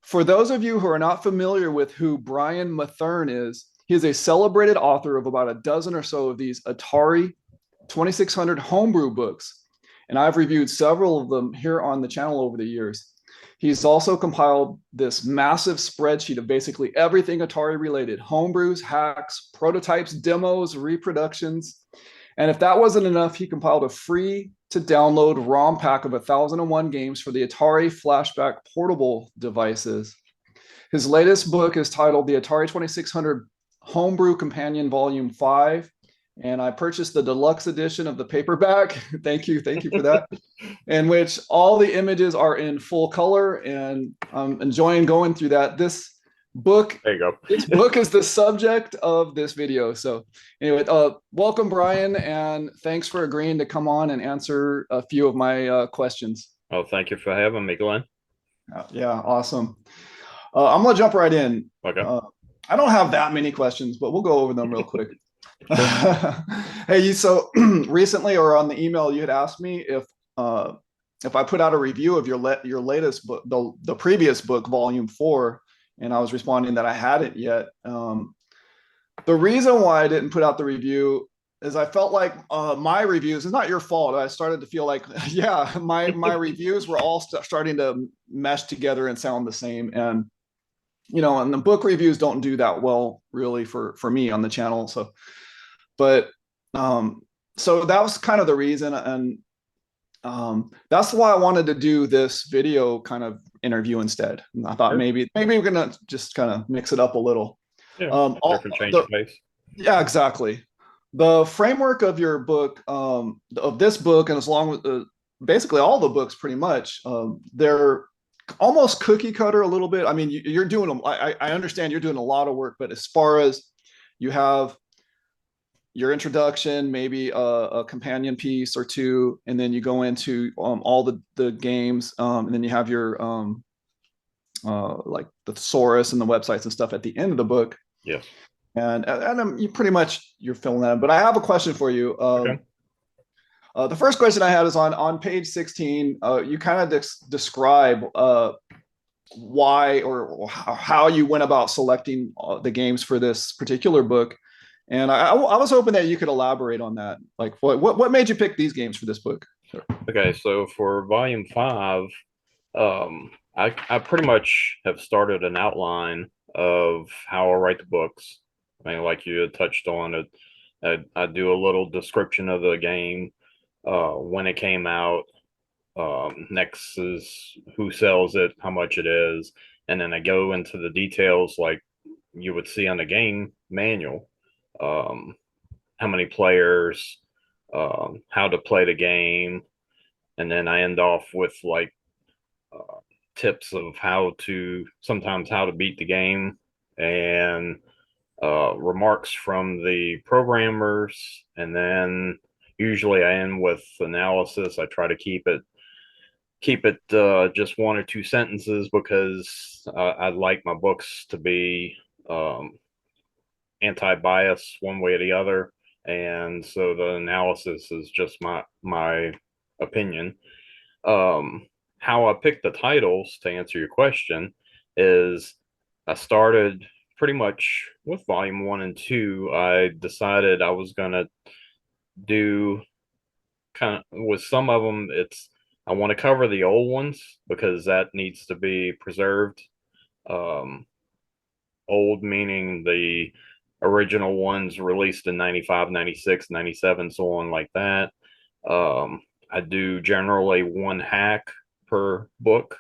For those of you who are not familiar with who Brian Matherne is, he is a celebrated author of about a dozen or so of these Atari 2600 homebrew books, and I've reviewed several of them here on the channel over the years. He's also compiled this massive spreadsheet of basically everything Atari related: homebrews, hacks, prototypes, demos, reproductions. And if that wasn't enough, he compiled a free to download ROM pack of 1001 games for the Atari Flashback portable devices. His latest book is titled The Atari 2600 Homebrew Companion Volume 5. And I purchased the deluxe edition of the paperback. Thank you for that. In which all the images are in full color, and I'm enjoying going through that. This book is the subject of this video. So anyway, welcome, Brian, and thanks for agreeing to come on and answer a few of my questions. Oh, thank you for having me, Glenn. Yeah, awesome. I'm gonna jump right in. Okay. I don't have that many questions, but we'll go over them real quick. Hey, so recently, or on the email, you had asked me if I put out a review of your latest book, the previous book, Volume 4, and I was responding that I hadn't yet. The reason why I didn't put out the review is I felt like my reviews, it's not your fault. I started to feel like, yeah, my reviews were all starting to mesh together and sound the same. And, you know, and the book reviews don't do that well, really, for me on the channel. So, but so that was kind of the reason. And that's why I wanted to do this video kind of interview instead. And I thought maybe we're gonna just kind of mix it up a little. Yeah, different change of pace. Yeah, exactly. The framework of your book, of this book, and as long with basically all the books, pretty much, they're almost cookie cutter a little bit. I mean, you're doing them. I understand you're doing a lot of work, but as far as you have your introduction, maybe a companion piece or two, and then you go into all the games, and then you have your like the thesaurus and the websites and stuff at the end of the book. Yes. And you pretty much you're filling that in. But I have a question for you. Okay. The first question I had is on page 16. You kind of describe why or how you went about selecting the games for this particular book. And I was hoping that you could elaborate on that. Like, what made you pick these games for this book? Sure. Okay, so for Volume 5, I pretty much have started an outline of how I write the books. I mean, like you had touched on it, I do a little description of the game, when it came out. Next is who sells it, how much it is, and then I go into the details like you would see on the game manual. How many players, how to play the game, and then I end off with like tips of sometimes how to beat the game, and remarks from the programmers, and then usually I end with analysis. I try to keep it just one or two sentences because I like my books to be anti-bias one way or the other, and so the analysis is just my opinion. How I picked the titles, to answer your question, is I started pretty much with Volume 1 and 2. I decided I was gonna do kind of, with some of them, I want to cover the old ones because that needs to be preserved. Old meaning the original ones released in 95, 96, 97, so on like that. I do generally one hack per book.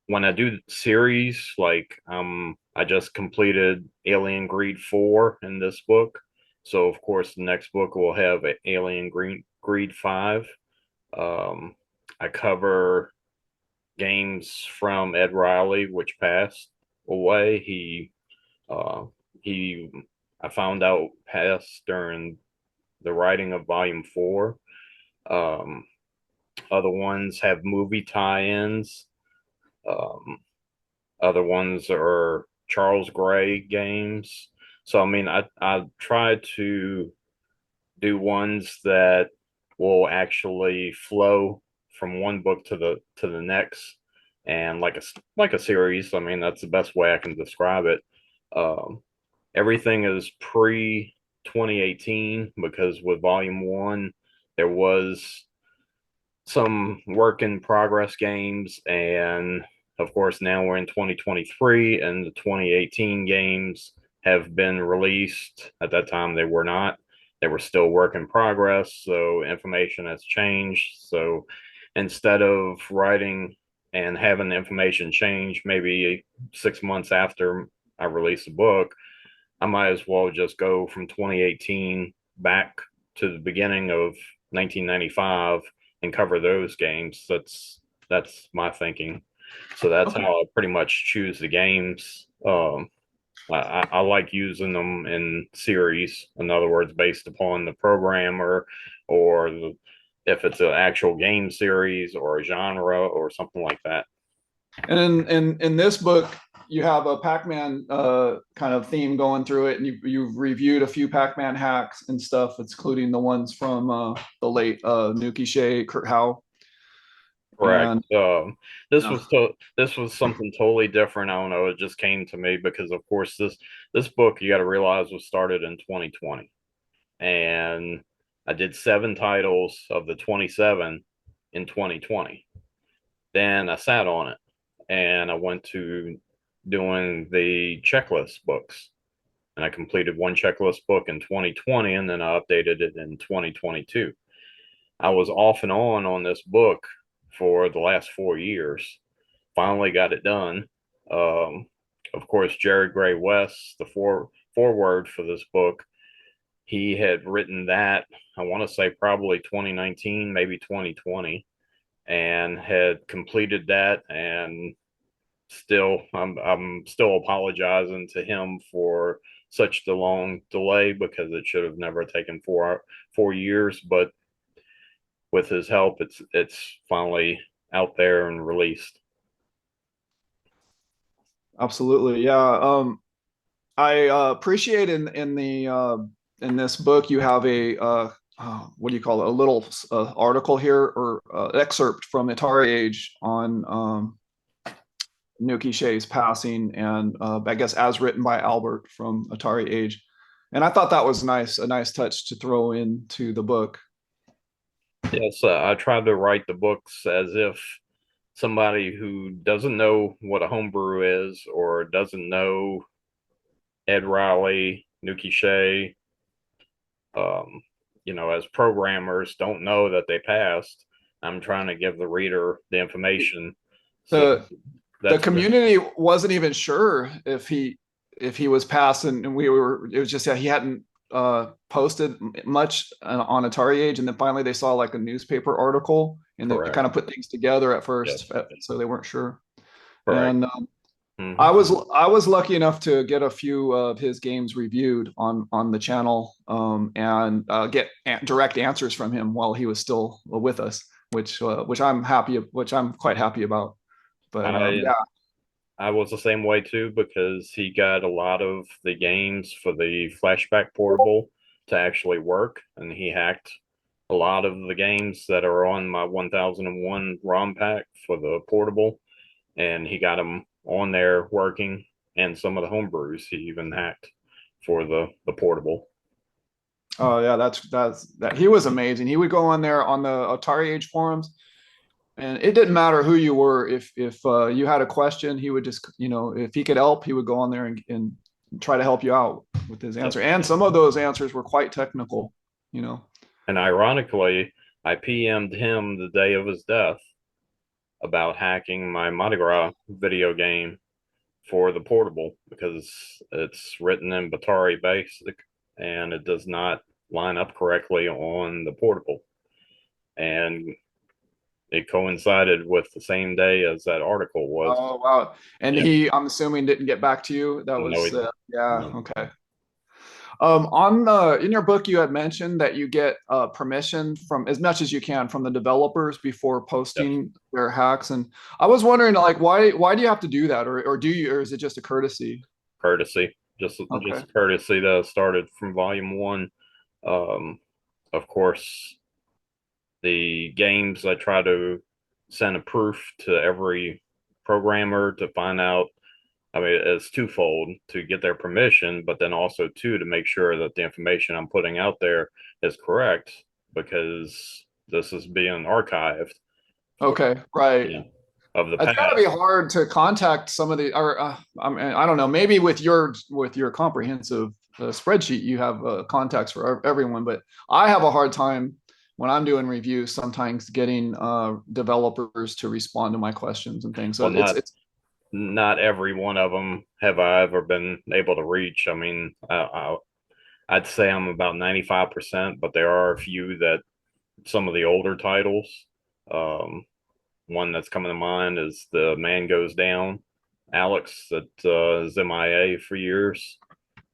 When I do series, like I just completed Alien Greed 4 in this book. So of course the next book will have Alien Greed 5. I cover games from Ed Riley, which passed away. I found out passed during the writing of Volume 4. Other ones have movie tie-ins. Other ones are Charles Gray games. So I mean, I try to do ones that will actually flow from one book to the next. and like a series. I mean, that's the best way I can describe it. Um, Everything is pre 2018 because with Volume One, there was some work in progress games, and of course now we're in 2023 and the 2018 games have been released. At that time they were not, they were still work in progress, so information has changed. So instead of writing and having the information change maybe 6 months after I release a book, I might as well just go from 2018 back to the beginning of 1995 and cover those games. That's my thinking. So that's Okay. how I pretty much choose the games. I like using them in series. In other words, based upon the program or if it's an actual game series or a genre or something like that. And in this book, you have a Pac-Man kind of theme going through it, and you've reviewed a few Pac-Man hacks and stuff, including the ones from the late Nukey, Shay, Howe. Correct. And uh, This was something totally different. I don't know. It just came to me because, of course, this book you got to realize was started in 2020, and I did 7 titles of the 27 in 2020. Then I sat on it, and I went to doing the checklist books, and I completed one checklist book in 2020, and then I updated it in 2022. I was off and on this book for the last 4 years. Finally got it done. Um, of course, Jared Gray West, the foreword for this book, he had written that, I want to say probably 2019, maybe 2020, and had completed that. And still, I'm still apologizing to him for such the long delay because it should have never taken 4 years. But with his help, it's finally out there and released. absolutely, yeah. I appreciate in this book you have a what do you call it? A little article here or excerpt from Atari Age on Nukey Shay's passing, and I guess as written by Albert from Atari Age. And I thought that was nice, a nice touch to throw into the book. Yes, I tried to write the books as if somebody who doesn't know what a homebrew is or doesn't know Ed Riley, Nukey Shay, um, as programmers don't know that they passed. I'm trying to give the reader the information. So The the that's community wasn't even sure if he was passed, and we were. It was just that he hadn't posted much on Atari Age, and then finally they saw like a newspaper article, and they kind correct. of put things together at first, Yes, so they weren't sure. correct. And Hmm. I was lucky enough to get a few of his games reviewed on the channel, and get direct answers from him while he was still with us, which I'm quite happy about. But I yeah. I was the same way too because he got a lot of the games for the flashback portable to actually work, and he hacked a lot of the games that are on my 1001 ROM pack for the portable, and he got them on there working. And some of the homebrews he even hacked for the portable. Oh yeah, that he was amazing. He would go on there on the Atari Age forums, and it didn't matter who you were. If you had a question, he would just, if he could help, he would go on there and try to help you out with his answer. Yes. And some of those answers were quite technical, you know. And ironically, I PM'd him the day of his death about hacking my Mardi Gras video game for the portable because it's written in Batari Basic and it does not line up correctly on the portable. And it coincided with the same day as that article was. Oh wow! And Yeah. I'm assuming, didn't get back to you. That No, was yeah, no. okay. On the in your book, you had mentioned that you get permission from as much as you can from the developers before Yes. posting their hacks, and I was wondering, like, why do you have to do that, or do you, or is it just a courtesy? Courtesy. Okay. Just courtesy that started from volume one. Um, of course, the games I try to send a proof to every programmer to find out. I mean, it's twofold: to get their permission, but then also two, to make sure that the information I'm putting out there is correct, because this is being archived for, Okay, right. you know, of the It's got to be past. hard to contact some of the, or I mean, I don't know. Maybe with your comprehensive spreadsheet, you have contacts for everyone. But I have a hard time when I'm doing reviews sometimes getting developers to respond to my questions and things. So Well, it's not every one of them have I ever been able to reach. I mean, I'd say I'm about 95%, but there are a few that, some of the older titles. Um, One that's coming to mind is The Man Goes Down. Alex, that is MIA for years.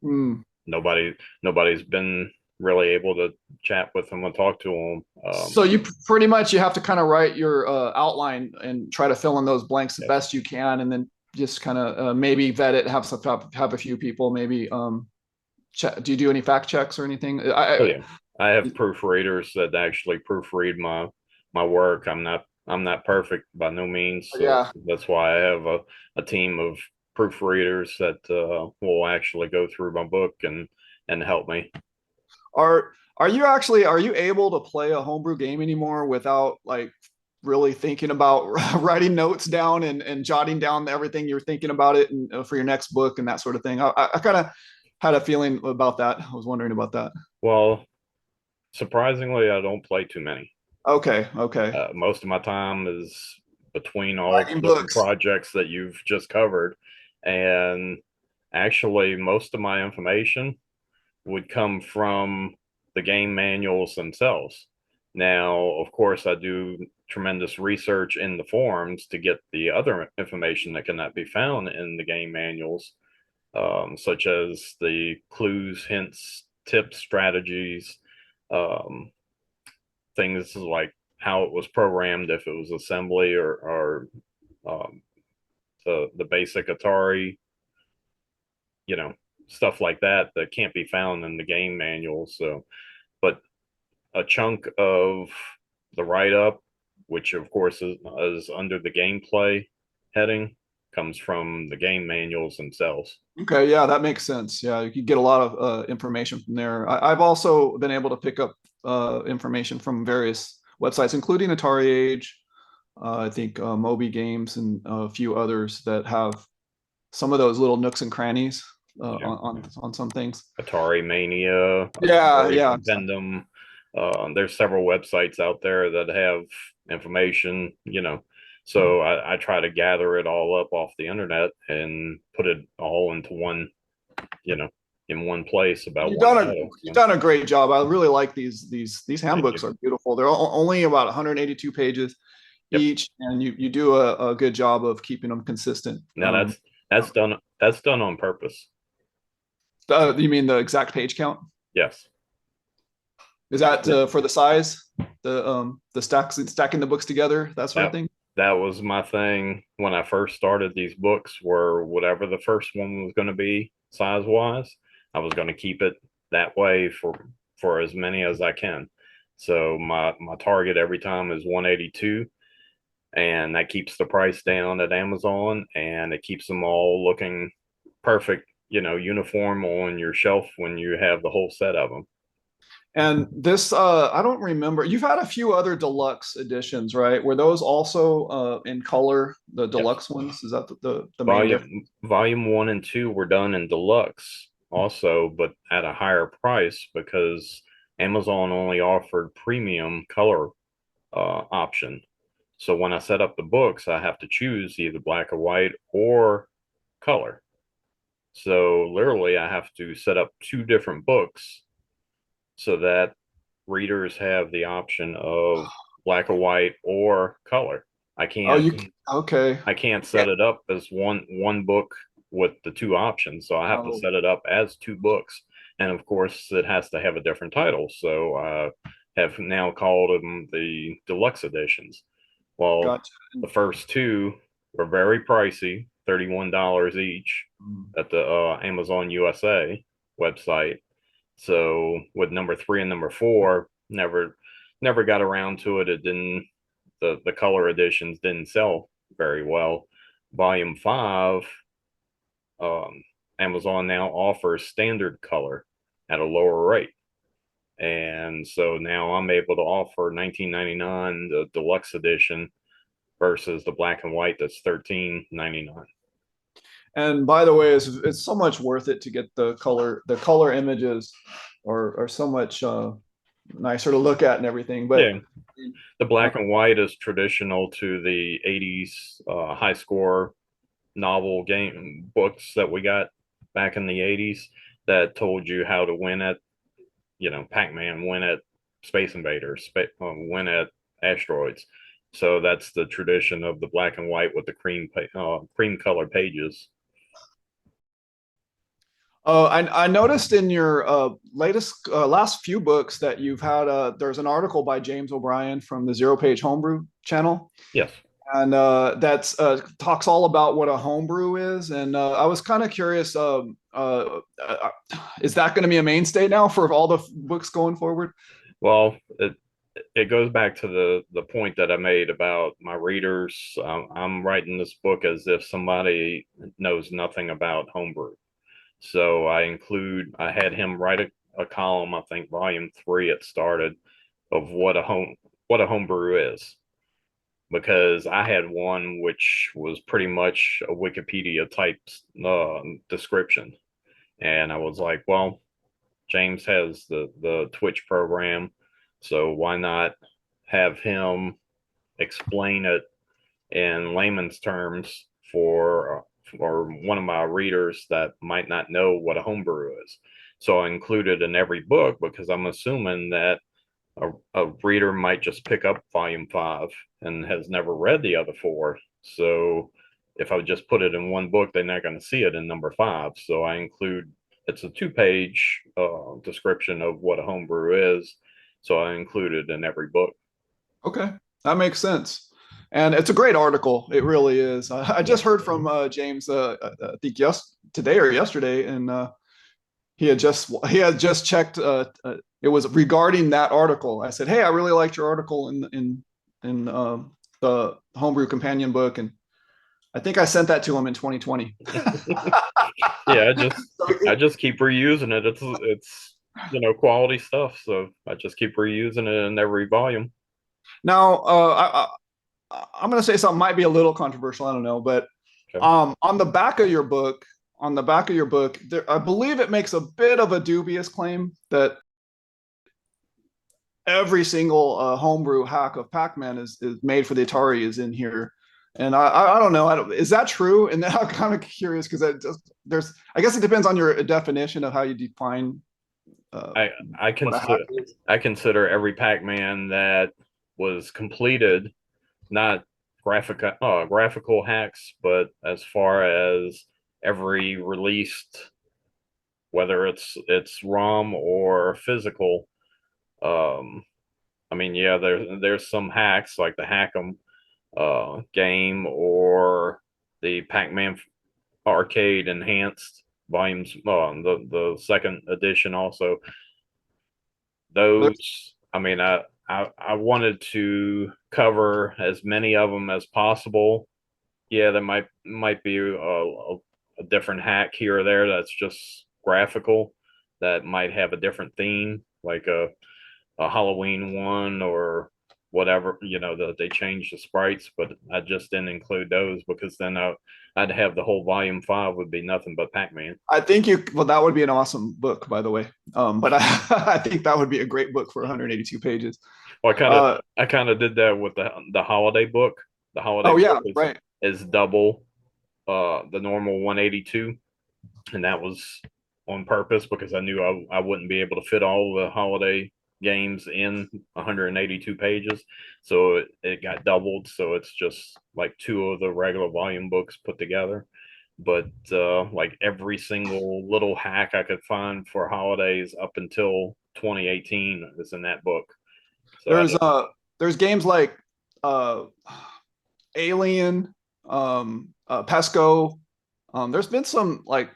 mm. Nobody's been really able to chat with him and talk to him. So you pretty much you have to kind of write your outline and try to fill in those blanks the Yeah. best you can, and then just kind of maybe vet it. Have a few people maybe. Do you do any fact checks or anything? Oh yeah, I have proofreaders that actually proofread my work. I'm not perfect by no means, so Yeah. that's why I have a team of proofreaders that will actually go through my book and help me. Are you able to play a homebrew game anymore without like really thinking about writing notes down and jotting down everything you're thinking about it and for your next book and that sort of thing? I kind of had a feeling about that. I was wondering about that. Well, surprisingly, I don't play too many. Okay, okay. Most of my time is between all Writing the different books. projects that you've just covered, and actually, most of my information would come from the game manuals themselves. Now, of course, I do tremendous research in the forums to get the other information that cannot be found in the game manuals, such as the clues, hints, tips, strategies, um, things like how it was programmed, if it was assembly or the basic Atari, you know, stuff like that that can't be found in the game manual. So, but a chunk of the write up, which of course is under the gameplay heading, comes from the game manuals themselves. Okay, yeah, that makes sense. Yeah, you can get a lot of information from there. I've also been able to pick up information from various websites, including Atari Age, I think Moby Games, and a few others that have some of those little nooks and crannies Yeah. on some things. Atari Mania, Yeah, Atari yeah. Compendum. There's several websites out there that have information, So I try to gather it all up off the internet and put it all into one, you know, in one place about one title. You've So done a great job. I really like these thank handbooks you. are beautiful. They're only about 182 pages Yep. each, and you do a good job of keeping them consistent. Now that's done. That's done on purpose. You mean the exact page count? Yes. Is that for the size, the stacking the books together, that sort of That thing? that was my thing when I first started these books, were whatever the first one was going to be size wise, I was going to keep it that way for as many as I can. So my target every time is 182, and that keeps the price down at Amazon, and it keeps them all looking perfect, uniform on your shelf when you have the whole set of them. And this, I don't remember. You've had a few other deluxe editions, right? Were those also in color, the Yes. deluxe ones? Is that the main difference? Volume 1 and 2 were done in deluxe also, but at a higher price, because Amazon only offered premium color option. So when I set up the books, I have to choose either black or white or color. So literally, I have to set up two different books so that readers have the option of black or white or color. I Oh, can't you okay? I can't Yeah. set it up as one book with the two options. So I have to Oh, set it up as two books. And of course, it has to have a different title. So I have now called them the deluxe editions. Well, gotcha. the first two were very pricey, $31 each at the Amazon USA website. So with number 3 and number 4, never got around to it. It didn't, the color editions didn't sell very well. Volume 5, Amazon now offers standard color at a lower rate. And so now I'm able to offer $19.99 the deluxe edition versus the black and white that's $13.99. And by the way, it's so much worth it to get the color images are so much nicer to look at and everything. But Yeah, the black and white is traditional to the 80s high score novel game books that we got back in the 80s that told you how to win at, Pac-Man, win at Space Invaders, win at asteroids. So that's the tradition of the black and white with the cream color pages. I noticed in your last few books that you've had there's an article by James O'Brien from the Zero Page Homebrew channel, Yes. and that's talks all about what a homebrew is. And I was kind of curious, is that going to be a mainstay now for all the books going forward? Well, it goes back to the point that I made about my readers. I'm writing this book as if somebody knows nothing about homebrew. So I had him write a column, I think volume 3 it started, of what a homebrew is. Because I had one which was pretty much a Wikipedia type description. And I was like, well, James has the Twitch program, so why not have him explain it in layman's terms for one of my readers that might not know what a homebrew is. So I included in every book because I'm assuming that a reader might just pick up volume 5 and has never read the other 4. So if I just put it in one book, they're not going to see it in number 5. So I include it's a 2-page description of what a homebrew is. So I include it in every book. Okay, that makes sense. And it's a great article. It really is. I just heard from James, I think today or yesterday, and he had just checked. It was regarding that article. I said, "Hey, I really liked your article in the Homebrew Companion book," and I think I sent that to him in 2020. Yeah, I just keep reusing it. It's quality stuff, so I just keep reusing it in every volume. Now, I'm going to say something might be a little controversial. I don't know, but Okay. on the back of your book, I believe it makes a bit of a dubious claim that every single homebrew hack of Pac-Man is made for the Atari is in here. And I don't know. Is that true? And then I'm kind of curious because I guess it depends on your definition of how you define. I consider every Pac-Man that was completed not graphical hacks, but as far as every released, whether it's ROM or physical. I mean, yeah, there's some hacks like the Hack'em game or the Pac-Man arcade enhanced volumes, the second edition also. Those, I mean, I wanted to cover as many of them as possible. Yeah, there might be a different hack here or there that's just graphical that might have a different theme, like a Halloween one or whatever, that they changed the sprites, but I just didn't include those because then I'd have the whole volume 5 would be nothing but Pac-Man. I think well, that would be an awesome book, by the way. But I think that would be a great book for 182 pages. Well, I kind of did that with the holiday book. The holiday yeah, book right. is double the normal 182, and that was on purpose because I knew I wouldn't be able to fit all the holiday games in 182 pages, so it got doubled. So it's just like 2 of the regular volume books put together. But like every single little hack I could find for holidays up until 2018 is in that book. So There's games like uh Alien, Pesco. There's been some like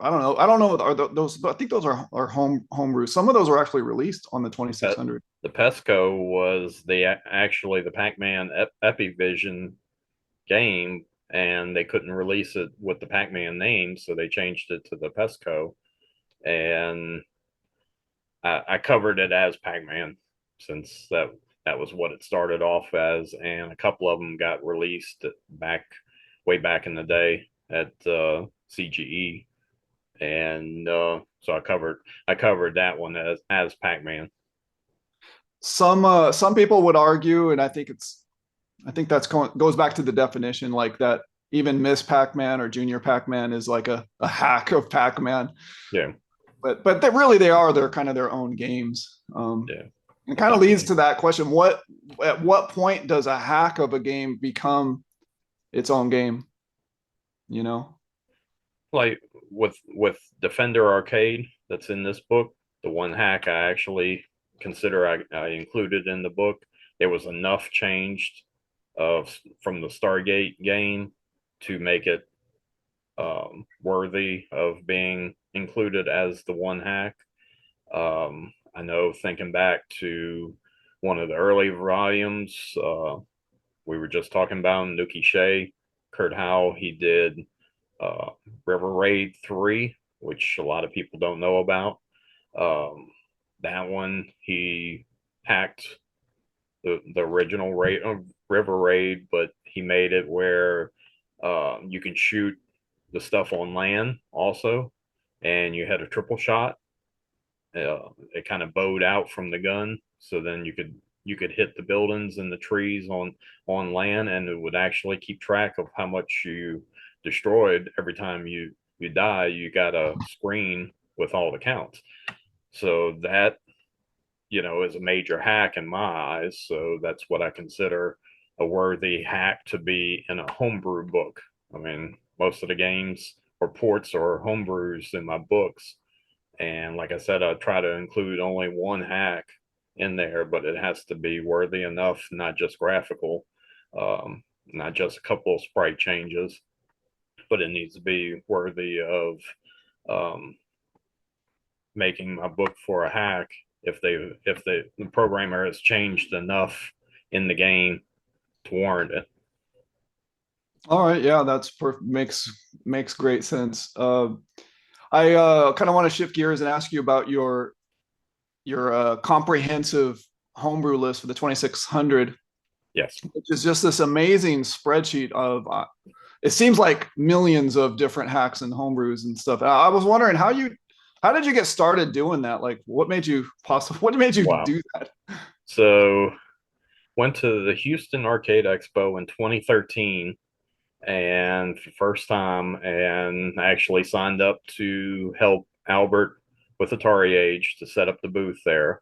I don't know. Are those? I think those are homebrew. Some of those were actually released on the 2600. the Pesco was actually the Pac-Man Epivision game, and they couldn't release it with the Pac-Man name, so they changed it to the Pesco, and I covered it as Pac-Man since that was what it started off as, and a couple of them got released back way back in the day at CGE, and so I covered that one as Pac-Man. Some people would argue, and I think that's goes back to the definition, like that even Miss Pac-Man or Junior Pac-Man is like a hack of Pac-Man. Yeah, But they're kind of their own games. yeah, It kind of leads definitely. to that question: at what point does a hack of a game become its own game? You know? Like with Defender Arcade that's in this book, the one hack I actually consider I included in the book, there was enough changed from the Stargate game to make it worthy of being included as the one hack. I know thinking back to one of the early volumes, we were just talking about Nukey Shay, Kurt Howe, he did uh, River Raid 3, which a lot of people don't know about. Um, that one, he hacked the original River Raid, but he made it where you can shoot the stuff on land also, and you had a triple shot. It kind of bowed out from the gun, so then you could hit the buildings and the trees on land, and it would actually keep track of how much you destroyed every time you die. You got a screen with all the counts. So that is a major hack in my eyes. So that's what I consider a worthy hack to be in a homebrew book. I mean, most of the games or ports or homebrews in my books, and like I said, I try to include only one hack in there, but it has to be worthy enough, not just graphical, not just a couple of sprite changes, but it needs to be worthy of um, making my book for a hack if the programmer has changed enough in the game to warrant it. All right, yeah, makes great sense. I kind of want to shift gears and ask you about your comprehensive homebrew list for the 2600, Yes. which is just this amazing spreadsheet of it seems like millions of different hacks and homebrews and stuff. I was wondering how did you get started doing that? Like what made you Wow. do that? So went to the Houston Arcade Expo in 2013 and for the first time, and I actually signed up to help Albert with Atari Age to set up the booth there.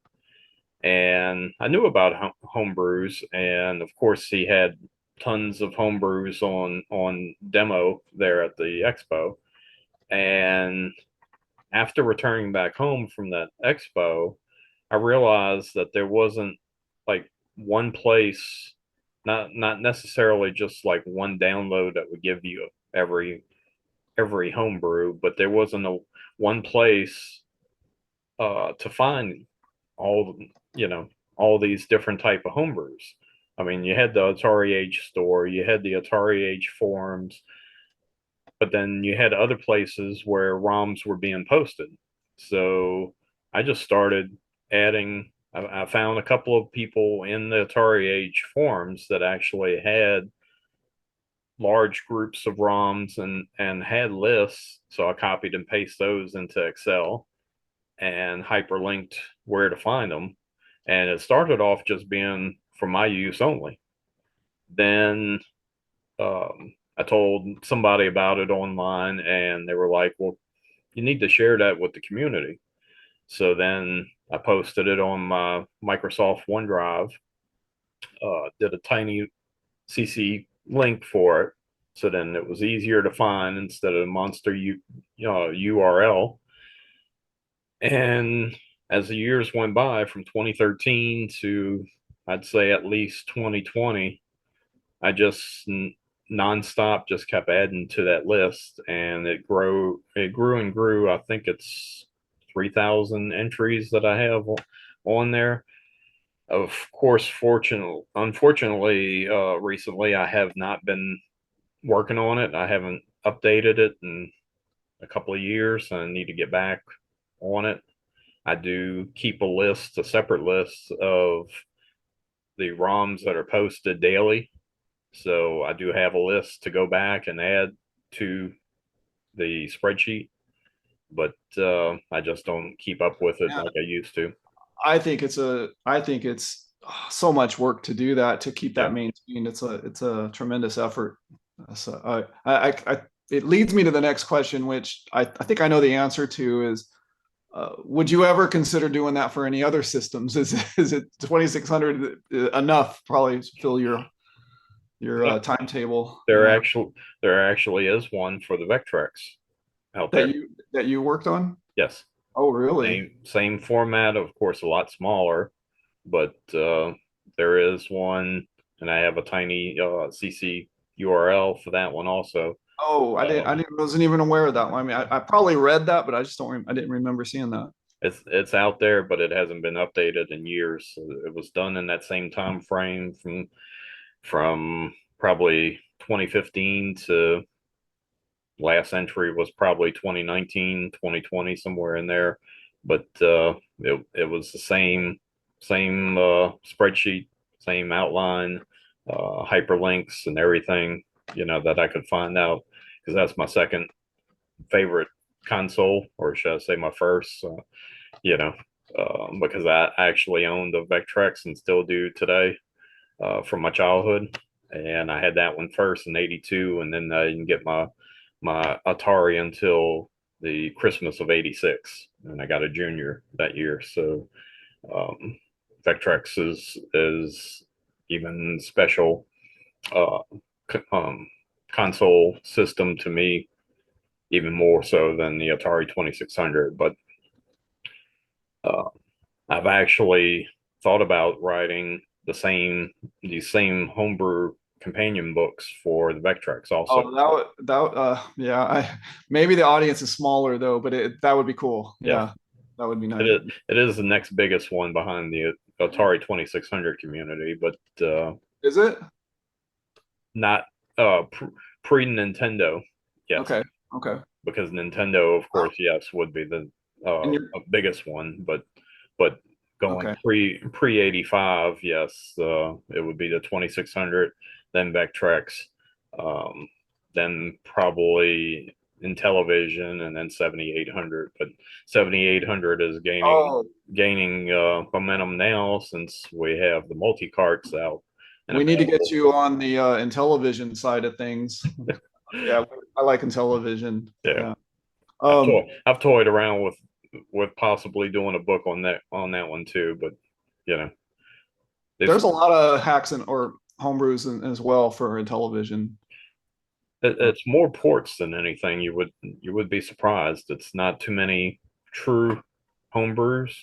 And I knew about homebrews, and of course he had tons of homebrews on demo there at the expo. And after returning back home from that expo, I realized that there wasn't like one place, not necessarily just like one download that would give you every homebrew, but there wasn't a one place to find all all these different type of homebrews. I mean, you had the Atari Age store, you had the Atari Age forums, but then you had other places where ROMs were being posted. So I just started adding. I found a couple of people in the Atari Age forums that actually had large groups of ROMs and had lists. So I copied and pasted those into Excel and hyperlinked where to find them. And it started off just being for my use only. Then I told somebody about it online, and they were like, "Well, you need to share that with the community." So then I posted it on my Microsoft OneDrive, did a tiny CC link for it. So then it was easier to find instead of a monster URL. And as the years went by from 2013 to I'd say at least 2020, I just nonstop just kept adding to that list, and it grew and grew. I think it's 3,000 entries that I have on there. Of course, unfortunately, recently I have not been working on it. I haven't updated it in a couple of years. I need to get back on it. I do keep a separate list of the ROMs that are posted daily. So I do have a list to go back and add to the spreadsheet, but I just don't keep up with it Yeah, like I used to. I think it's so much work to do that, to keep that Yeah. maintained. It's a tremendous effort. So it leads me to the next question, which I think I know the answer to is, would you ever consider doing that for any other systems? Is it 2600 enough? Probably fill your timetable. There actually there actually is one for the Vectrex out there. That you worked on? Yes. Oh, really? Same format, of course, a lot smaller, but there is one, and I have a tiny CC URL for that one also. Oh, wasn't even aware of that one. I mean, I probably read that, but I just don't. I didn't remember seeing that. It's out there, but it hasn't been updated in years. So it was done in that same time frame from probably 2015 to last entry was probably 2019, 2020, somewhere in there. But it was the same spreadsheet, same outline, hyperlinks and everything, that I could find out, because that's my second favorite console, or should I say my first, you know, because I actually owned the Vectrex and still do today, from my childhood. And I had that one first in '82, and then I didn't get my Atari until the Christmas of '86, and I got a junior that year. So um, Vectrex is even special uh, um, console system to me, even more so than the Atari 2600. But uh, I've actually thought about writing these same homebrew companion books for the Vectrex also. Oh, yeah. Maybe the audience is smaller though, but that would be cool. Yeah, Yeah, that would be it nice. is the next biggest one behind the Atari 2600 community, but Is it? not pre Nintendo. Yes, Okay. Okay. because Nintendo, of Wow. course, yes, would be the And you're biggest one, but going okay. pre 85, yes, it would be the 2600, then Vectrex, um, then probably in television, and then 7800. But 7800 is Oh, gaining momentum now, since we have the multi carts out and we need to get available. you on the Intellivision side of things. Yeah, I like Intellivision. Yeah, Yeah. Um, I've toyed around with possibly doing a book on that one too, but you know, it's there's a lot of hacks or homebrews as well for Intellivision. it's more ports than anything. You would be surprised. It's not too many true homebrews,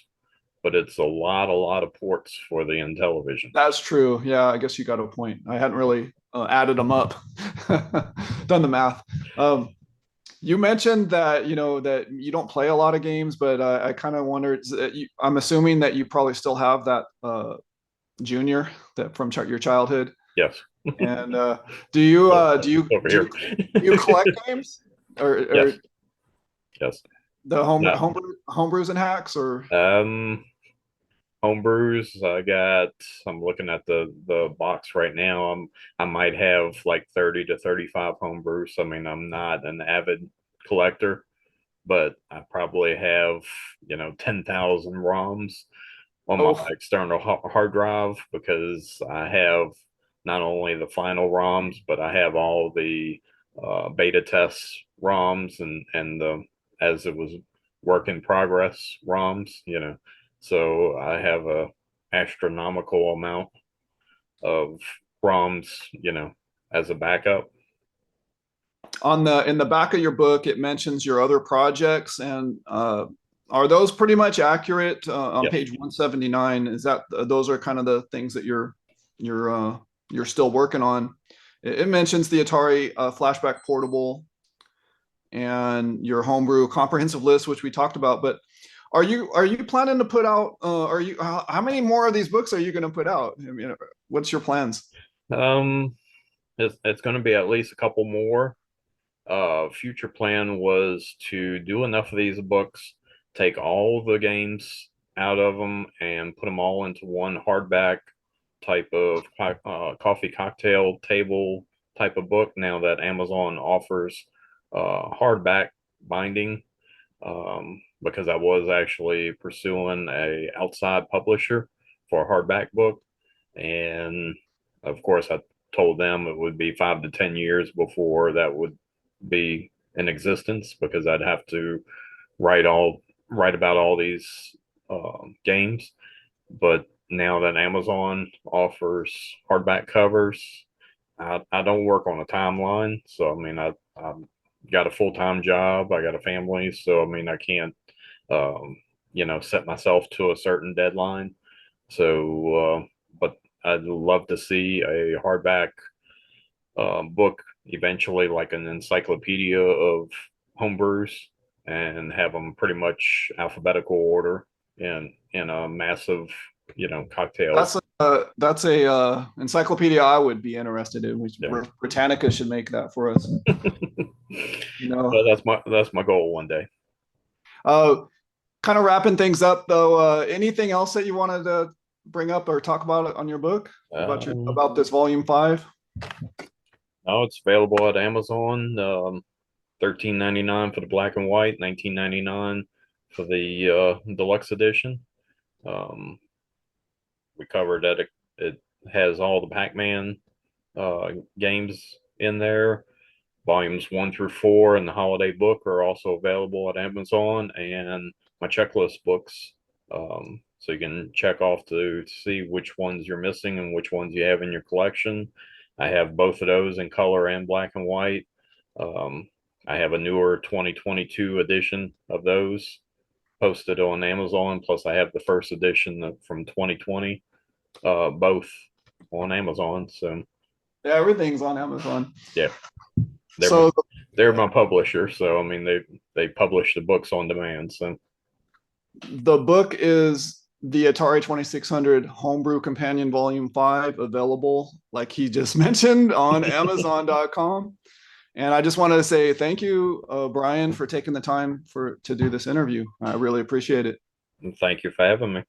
but it's a lot of ports for the Intellivision. That's true. Yeah, I guess you got a point. I hadn't really added them up, done the math. Um, you mentioned that that you don't play a lot of games, but I kind of wondered. I'm assuming that you probably still have that junior that from your childhood. Yes, And over here. do you collect games or Yes, yes. the No. homebrews and hacks or? Homebrews. I'm looking at the box right now. I might have like 30 to 35 homebrews. I mean, I'm not an avid collector, but I probably have, 10,000 ROMs on my Oh, external hard drive, because I have not only the final ROMs, but I have all the beta test ROMs, and the as it was work in progress ROMs. So I have a astronomical amount of ROMs, as a backup. on the in the back of your book, it mentions your other projects, and are those pretty much accurate on Yes. page 179? Is that those are kind of the things that you're still working on? It mentions the Atari Flashback Portable and your homebrew comprehensive list, which we talked about. But are you planning to put out? Are you how many more of these books are you going to put out? I mean, what's your plans? Um, it's going to be at least a couple more. Future plan was to do enough of these books, take all the games out of them, and put them all into one hardback type of coffee cocktail table type of book. Now that Amazon offers hardback binding, because I was actually pursuing a outside publisher for a hardback book, and of course I told them it would be 5 to 10 years before that would be in existence because I'd have to write all write about all these games. But now that Amazon offers hardback covers, I don't work on a timeline. So I mean I got a full time job, I got a family, so I mean I can't set myself to a certain deadline. So but I'd love to see a hardback book eventually, like an encyclopedia of homebrews, and have them pretty much alphabetical order in a massive, cocktail. That's a encyclopedia I would be interested in. Which Yeah. Britannica should make that for us. You know, So that's my goal one day. uh, kind of wrapping things up though. Anything else that you wanted to bring up or talk about on your book Um, about this volume 5? no, it's available at Amazon. 13.99 for the black and white, 19.99 for the deluxe edition. Um, we covered that it has all the Pac-Man games in there. Volumes 1 through 4 and the holiday book are also available at Amazon, and my checklist books. So you can check off to see which ones you're missing and which ones you have in your collection. I have both of those in color and black and white. Um, I have a newer 2022 edition of those posted on Amazon. Plus, I have the first edition from 2020, both on Amazon. So Yeah, everything's on Amazon. yeah, they're my, So they're my publisher. So I mean, they publish the books on demand. So the book is the Atari 2600 Homebrew Companion Volume 5, available, like he just mentioned, on Amazon.com. And I just wanted to say thank you, Brian, for taking the time to do this interview. I really appreciate it. thank you for having me.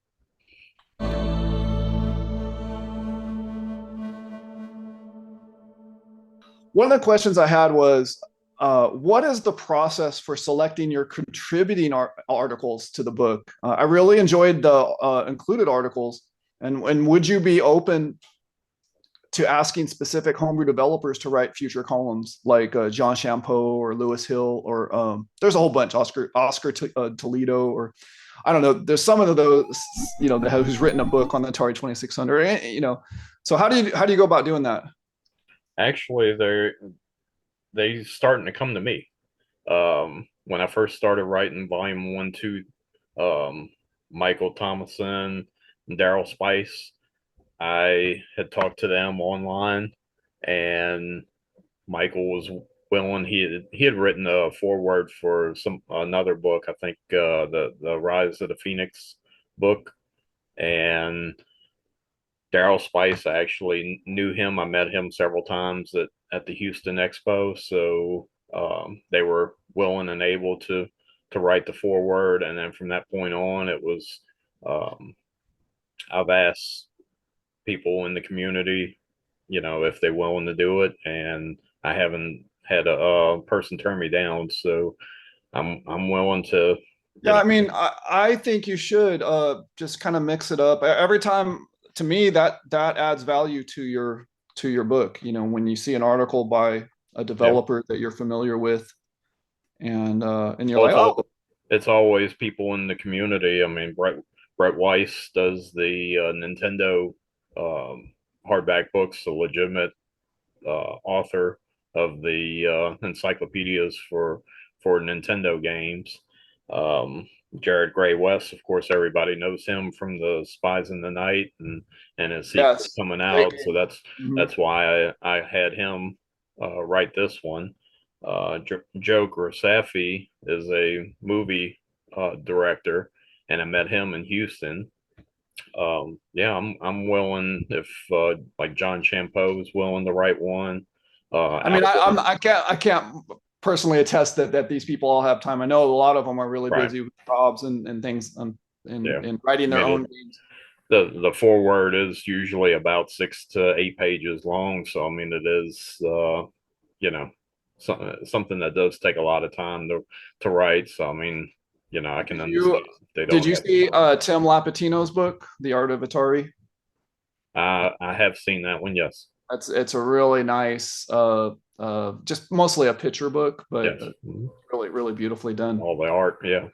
One of the questions I had was, what is the process for selecting your contributing articles to the book? I really enjoyed the included articles, and would you be open to asking specific homebrew developers to write future columns, like John Champeau or Lewis Hill, or there's a whole bunch, Oscar Toledo, or I don't know. There's some of those, who's written a book on the Atari 2600. So how do you go about doing that? Actually, they starting to come to me. When I first started writing volume 1, 2, Michael Thomason and Daryl Spice, I had talked to them online, and Michael was willing. He had written a foreword for another book, I think, the Rise of the Phoenix book, and Daryl Spice, I actually knew him. I met him several times at the Houston Expo, so they were willing and able to write the foreword, and then from that point on, it was um, I've asked people in the community, if they're willing to do it, and I haven't had a person turn me down, so I'm willing to, you Yeah, know, I mean, I think you should just kind of mix it up every time. To me, that adds value to your book. When you see an article by a yeah. developer that you're familiar with, and you're Well, like, oh, it's always people in the community. I mean, Brett Weiss does the Nintendo hardback books, a legitimate author of the encyclopedias for Nintendo games. Jared Gray West, of course, everybody knows him from the Spies in the Night and his sequel yes, coming great out. So game. Mhm. that's why I had him write this one. Joe Grossafi is a movie director, and I met him in Houston. Yeah, I'm willing if like John Champeau is willing to write one. I mean, outdoor. I can't personally attest that these people all have time. I know a lot of them are really Right. busy with jobs and things Yeah. and writing I their mean, own games. the foreword is usually about 6 to 8 pages long. So I mean, it is you know something that does take a lot of time to write. So I mean, I can Did understand you if they did don't you have see time. Tim Lapatino's book, The Art of Atari? I have seen that one. Yes. It's a really nice, just mostly a picture book, but Yes. Mhm. really beautifully done. All the art. Yeah.